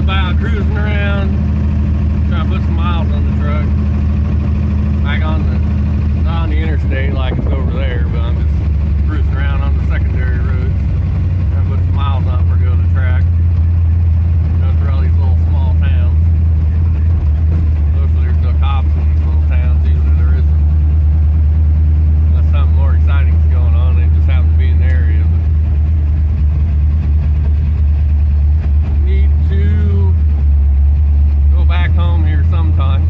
about cruising around, trying to put some miles on the truck. Back on the, not on the interstate like it's over there, but I'm just cruising around on the secondary roads. Trying to put some miles on before I go to the track. Go through all these little small towns. Mostly there's no cops in these little towns, usually there isn't. Unless something more exciting is going on, they just happen to be in the area. But need to go back home here sometime.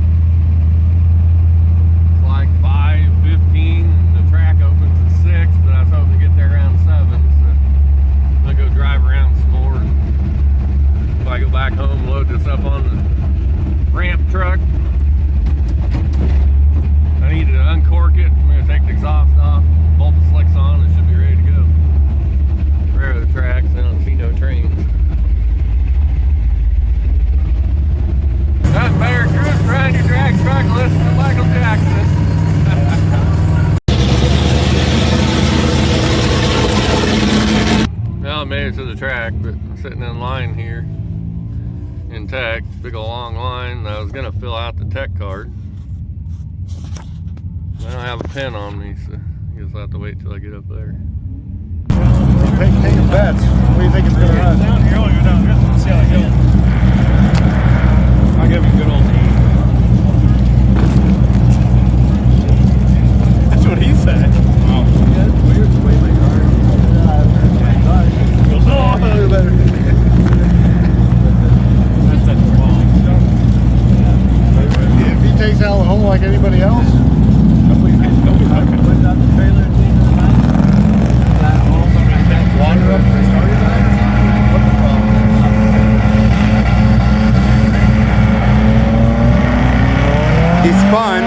It's like 5:15 and the track opens at 6, but I was hoping to get there around 7, so I'm gonna go drive around some more. And if I go back home, load this up on the ramp truck. I need to uncork it. I'm gonna take the exhaust off, bolt the slicks on, and it should be ready to go. Rare of the tracks, I don't see no trains. Nothing better cruising around your drag truck listening to Michael Jackson. Well, I made it to the track, but I'm sitting in line here in tech. Big old long line. I was gonna fill out the tech card. I don't have a pen on me, so I guess I'll have to wait till I get up there. Take your bets. What do you think it's gonna run? Down here, go down here. Let's see how it goes. I'll give him a good old E. That's what he said. Oh. Yeah, it's weird the way my car goes, oh, better. That's such a long stuff. If he takes out the hole like anybody else, Nobody put out the trailer and clean the house. water up the starting line or something? What the problem? He spun.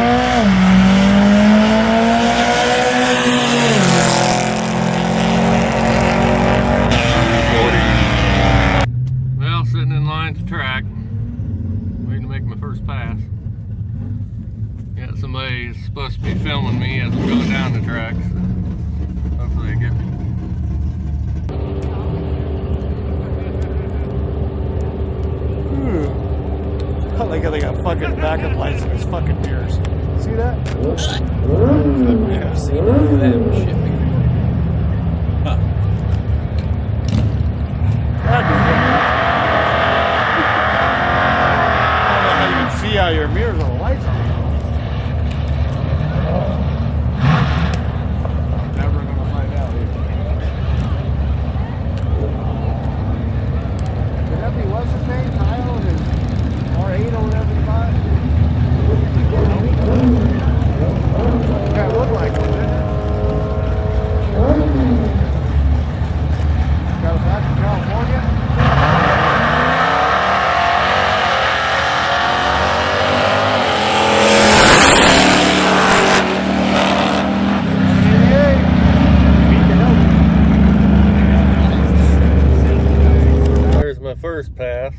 Well, sitting in line to track, waiting to make my first pass. Got somebody who's supposed to be filming me as I'm going down the track, so hopefully they get me. I like how they got fucking backup lights in his fucking mirrors. See that? I've never seen any of that shit before. Huh. That'd be good. I don't know how you can see out your mirrors on the lights on. Never gonna find out either. Could that be what's his name? Kyle and his R8 or whatever he bought? Kind of looked like one, didn't it? Got it back from California? There's my first pass.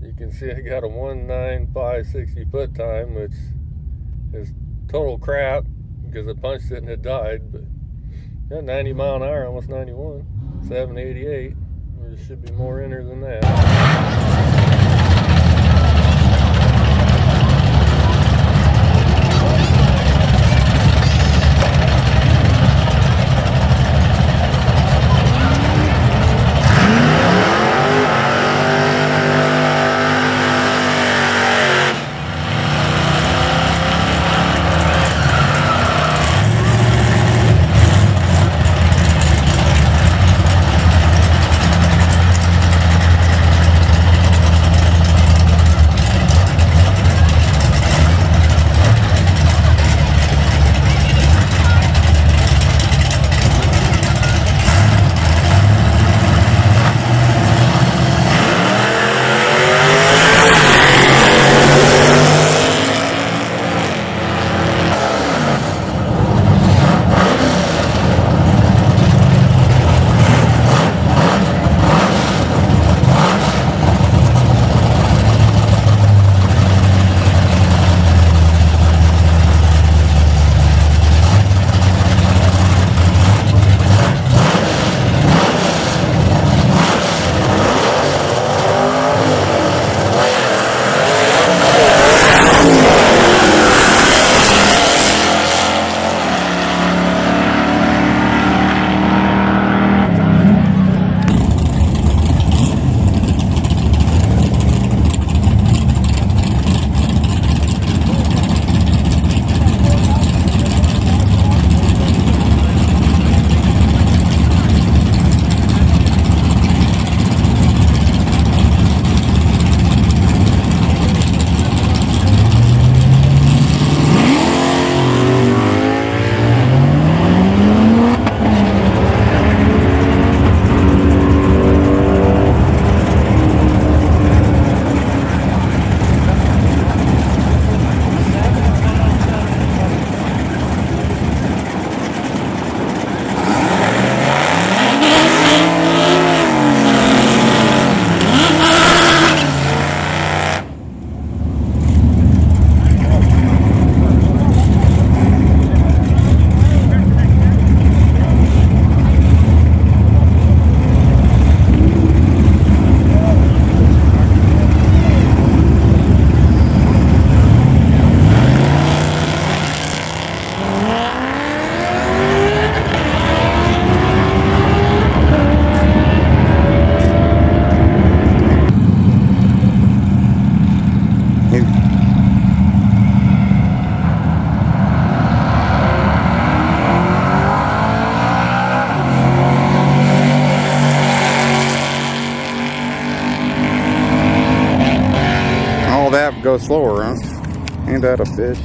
You can see I got a 1:09.560 foot time, which is total crap because I punched it and it died, but got 90 mile an hour, almost 91, 788. There should be more in her than that. go slower, huh? Ain't that a fish?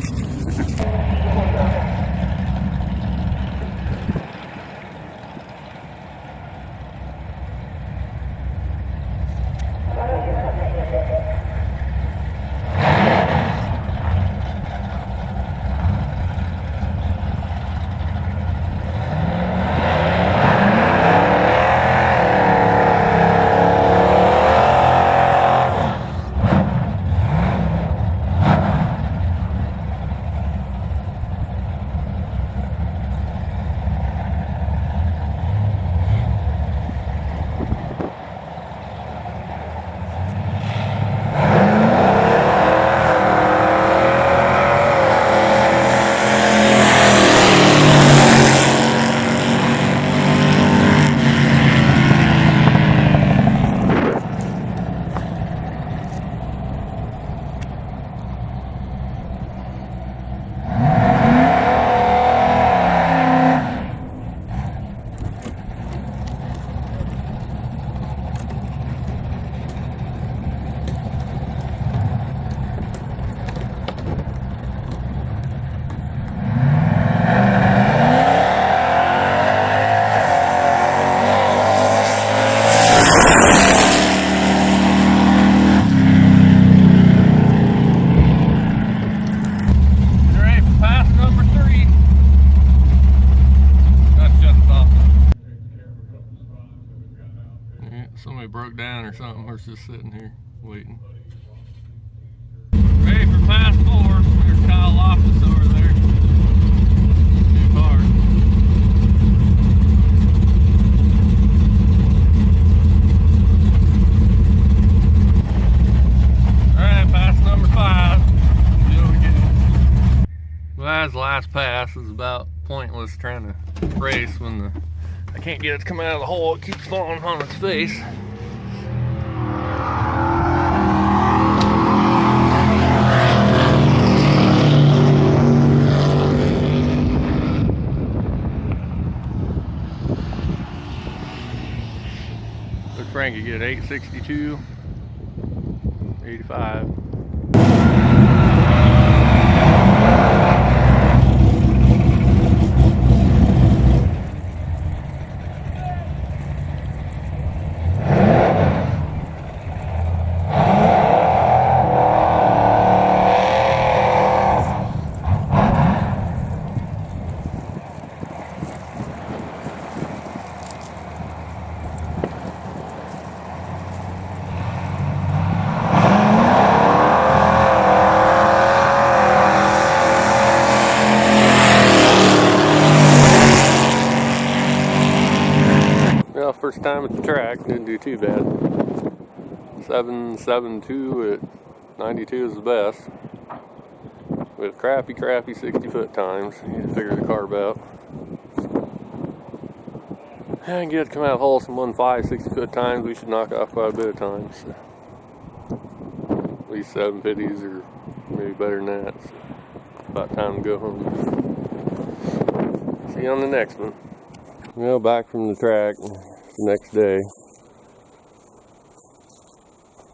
Somebody broke down or something. We're just sitting here waiting. Ready for pass 4. There's Kyle Loftus over there. New car. Alright, pass number 5. Do it again. Well, that's the last pass. It's about pointless trying to race when I can't get it to come out of the hole. It keeps falling on its face. Look, Frankie get 862, 85. Well, first time at the track, didn't do too bad. 7.72 at 92 is the best. With crappy 60-foot times, you need to figure the carb out. And get it to come out of the hole some 1.5 60-foot times, we should knock off quite a bit of time. So at least 750s or maybe better than that. So about time to go home. See you on the next one. Well, back from the track the next day,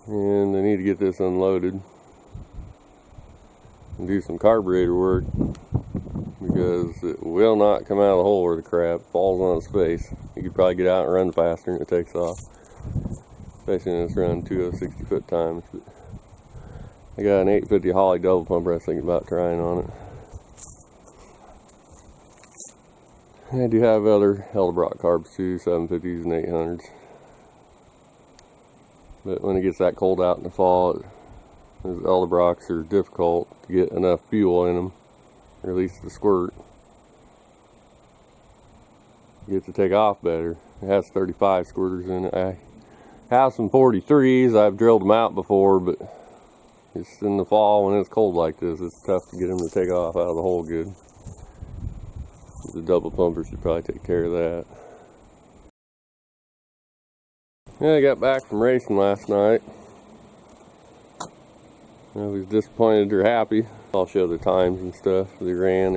and I need to get this unloaded and do some carburetor work because it will not come out of the hole where the crap falls on its face. You could probably get out and run faster and it takes off, especially when it's running 2.0 60-foot times. But I got an 850 Holly double pumper I was thinking about trying on it. I do have other Edelbrock carbs too, 750s and 800s. But when it gets that cold out in the fall, those Edelbrocks are difficult to get enough fuel in them, or at least the squirt. You get to take off better. It has 35 squirters in it. I have some 43s. I've drilled them out before, but it's in the fall when it's cold like this, it's tough to get them to take off out of the hole good. The double pumper should probably take care of that. Yeah, I got back from racing last night. I was disappointed or happy. I'll show the times and stuff they ran.